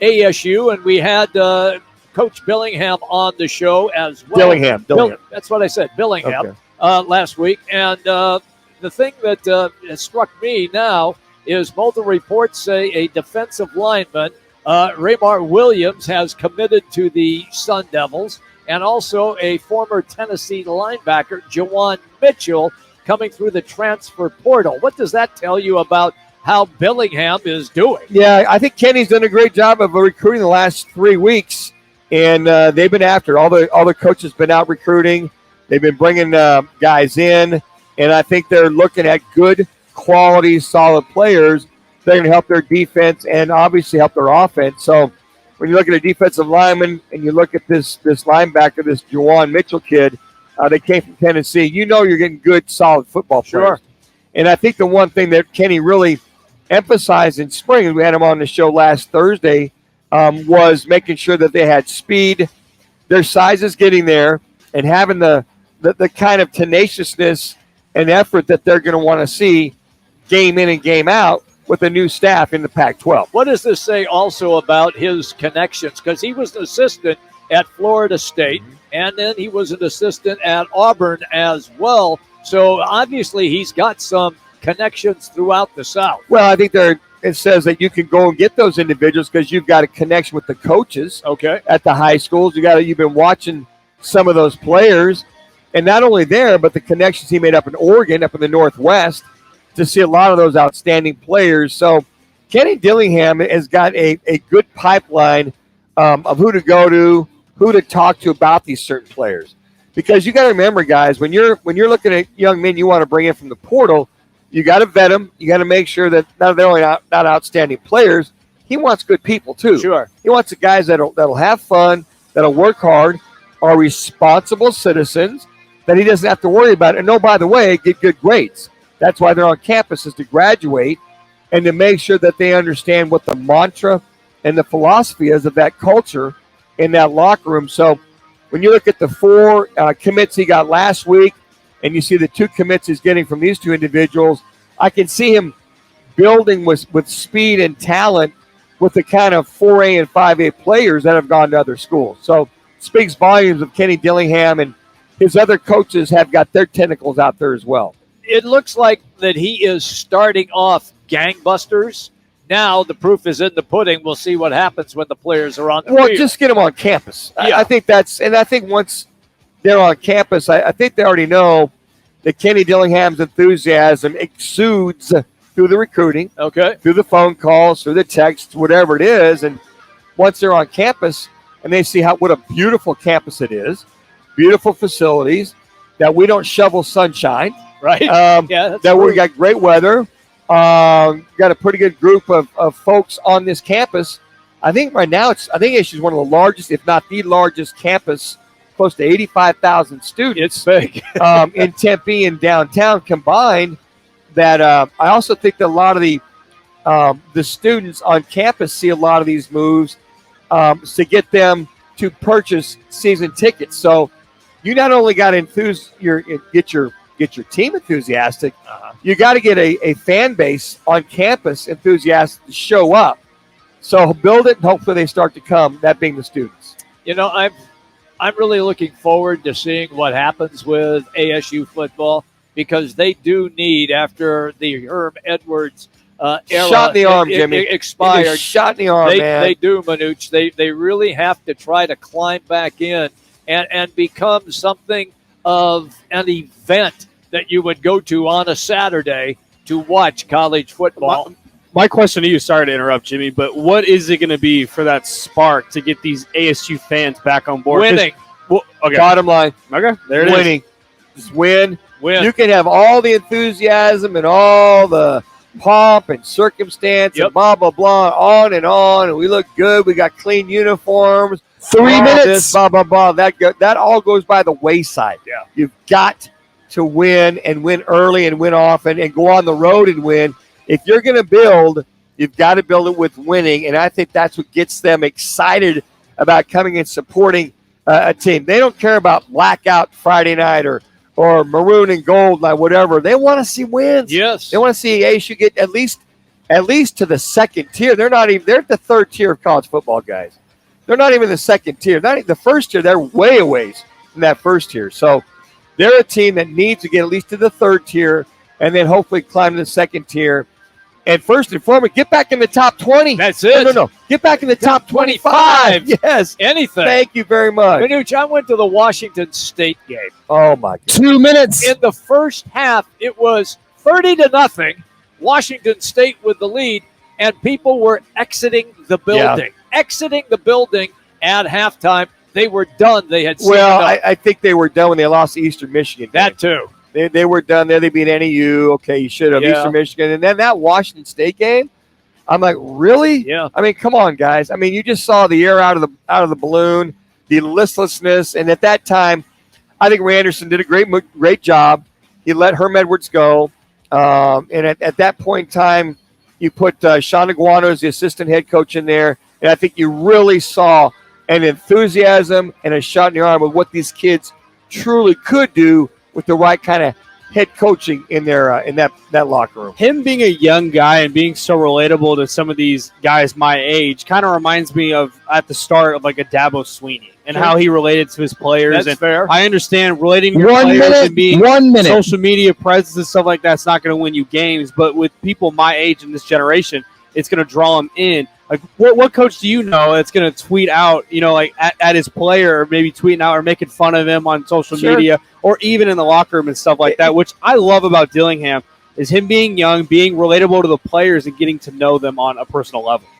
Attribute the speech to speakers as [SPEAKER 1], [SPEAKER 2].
[SPEAKER 1] ASU, and we had Coach Dillingham on the show as well.
[SPEAKER 2] Dillingham.
[SPEAKER 1] That's what I said, Dillingham,
[SPEAKER 2] okay.
[SPEAKER 1] Last week. And the thing that has struck me now is multiple reports say a defensive lineman, Raymar Williams, has committed to the Sun Devils, and also a former Tennessee linebacker, Jawan Mitchell, coming through the transfer portal. What does that tell you about how Dillingham is doing?
[SPEAKER 2] Yeah, I think Kenny's done a great job of recruiting the last 3 weeks, and they've been after it. All the coaches been out recruiting. They've been bringing guys in, and I think they're looking at good, quality, solid players. They're going to help their defense and obviously help their offense. So when you look at a defensive lineman and you look at this linebacker, this Jawan Mitchell kid, they came from Tennessee. You know you're getting good, solid football players.
[SPEAKER 1] Sure.
[SPEAKER 2] And I think the one thing that Kenny really emphasized in spring, and we had him on the show last Thursday, was making sure that they had speed, their size is getting there, and having the kind of tenaciousness and effort that they're going to want to see game in and game out with a new staff in the Pac-12.
[SPEAKER 1] What does this say also about his connections? Because he was an assistant at Florida State, and then he was an assistant at Auburn as well. So obviously he's got some connections throughout the South.
[SPEAKER 2] Well, I think it says that you can go and get those individuals because you've got a connection with the coaches at the high schools. You've been watching some of those players, and not only there, but the connections he made up in Oregon, up in the Northwest, to see a lot of those outstanding players. So Kenny Dillingham has got a good pipeline of who to go to, who to talk to about these certain players. Because you got to remember, guys, when you're looking at young men you want to bring in from the portal, you got to vet them. You got to make sure that they're only not outstanding players. He wants good people too.
[SPEAKER 1] Sure.
[SPEAKER 2] He wants the guys that'll have fun, that'll work hard, are responsible citizens, that he doesn't have to worry about. And by the way, get good grades. That's why they're on campus, is to graduate and to make sure that they understand what the mantra and the philosophy is of that culture in that locker room. So when you look at the 4 commits he got last week and you see the 2 commits he's getting from these 2 individuals, I can see him building with speed and talent with the kind of 4A and 5A players that have gone to other schools. So it speaks volumes of Kenny Dillingham, and his other coaches have got their tentacles out there as well.
[SPEAKER 1] It looks like that he is starting off gangbusters. Now the proof is in the pudding. We'll see what happens when the players are on the field.
[SPEAKER 2] Just get them on campus.
[SPEAKER 1] Yeah.
[SPEAKER 2] I think once they're on campus, I think they already know that Kenny Dillingham's enthusiasm exudes through the recruiting, through the phone calls, through the texts, whatever it is. And once they're on campus and they see what a beautiful campus it is, beautiful facilities, that we don't shovel sunshine,
[SPEAKER 1] right?
[SPEAKER 2] That we got great weather. Got a pretty good group of folks on this campus. I think right now ASU is one of the largest, if not the largest campus, close to 85,000 students.
[SPEAKER 1] It's big.
[SPEAKER 2] In Tempe and downtown combined. That I also think that a lot of the students on campus see a lot of these moves to get them to purchase season tickets. So you not only got to get your team enthusiastic, you got to get a fan base on campus enthusiastic to show up. So build it, and hopefully they start to come, that being the students.
[SPEAKER 1] I'm really looking forward to seeing what happens with ASU football, because they do need, after the Herm Edwards era
[SPEAKER 2] shot in the arm, Jimmy.
[SPEAKER 1] Expired.
[SPEAKER 2] Shot in the arm, man.
[SPEAKER 1] They do, Manuch. They really have to try to climb back in and become something of an event that you would go to on a Saturday to watch college football.
[SPEAKER 3] My question to you, sorry to interrupt, Jimmy, but what is it going to be for that spark to get these ASU fans back on board?
[SPEAKER 1] Winning.
[SPEAKER 2] Bottom line.
[SPEAKER 3] Okay, there it
[SPEAKER 2] winning.
[SPEAKER 3] is.
[SPEAKER 2] Just win.
[SPEAKER 1] Win.
[SPEAKER 2] You can have all the enthusiasm and all the pomp and circumstance and blah, blah, blah, on, and we look good. We got clean uniforms.
[SPEAKER 3] 3 minutes.
[SPEAKER 2] This, blah, blah, blah. That all goes by the wayside.
[SPEAKER 1] Yeah.
[SPEAKER 2] You've got to win, and win early and win often, and go on the road and win. If you're going to build, you've got to build it with winning, and I think that's what gets them excited about coming and supporting a team. They don't care about blackout Friday night or maroon and gold night, whatever. They want to see wins.
[SPEAKER 1] Yes.
[SPEAKER 2] They want to see ASU get at least at least to the second tier. They're not even. They're at the third tier of college football, guys. They're not even the second tier. Not even the first tier. They're way away from that first tier. So they're a team that needs to get at least to the third tier and then hopefully climb to the second tier. And first and foremost, get back in the top 20.
[SPEAKER 1] That's it.
[SPEAKER 2] No. Get back in the top 25. Yes.
[SPEAKER 1] Anything.
[SPEAKER 2] Thank you very much.
[SPEAKER 1] Manuch, I went to the Washington State game.
[SPEAKER 2] Oh, my God.
[SPEAKER 4] 2 minutes.
[SPEAKER 1] In the first half, it was 30-0. Washington State with the lead, and people were exiting the building. Exiting the building at halftime. They were done. They had seen enough.
[SPEAKER 2] I think they were done when they lost to Eastern Michigan.
[SPEAKER 1] That too.
[SPEAKER 2] They were done there. They beat NEU. Okay, you should have. Eastern Michigan. And then that Washington State game, I'm like, really?
[SPEAKER 1] Yeah.
[SPEAKER 2] I mean, come on, guys. I mean, you just saw the air out of the balloon, the listlessness. And at that time, I think Ray Anderson did a great job. He let Herm Edwards go. And at that point in time, you put Sean Aguano as the assistant head coach in there. And I think you really saw an enthusiasm and a shot in the arm of what these kids truly could do with the right kind of head coaching in their in that locker room.
[SPEAKER 3] Him being a young guy and being so relatable to some of these guys my age kind of reminds me of at the start of like a Dabo Sweeney and how he related to his players.
[SPEAKER 1] That's
[SPEAKER 3] and
[SPEAKER 1] fair.
[SPEAKER 3] I understand relating to your
[SPEAKER 4] 1
[SPEAKER 3] players
[SPEAKER 4] minute.
[SPEAKER 3] and being
[SPEAKER 4] 1 minute.
[SPEAKER 3] social media presence and stuff like that's not going to win you games, but with people my age in this generation, it's going to draw them in. Like, what coach do you know that's going to tweet out, like at his player, or maybe tweeting out or making fun of him on social media, or even in the locker room and stuff like that, which I love about Dillingham, is him being young, being relatable to the players, and getting to know them on a personal level.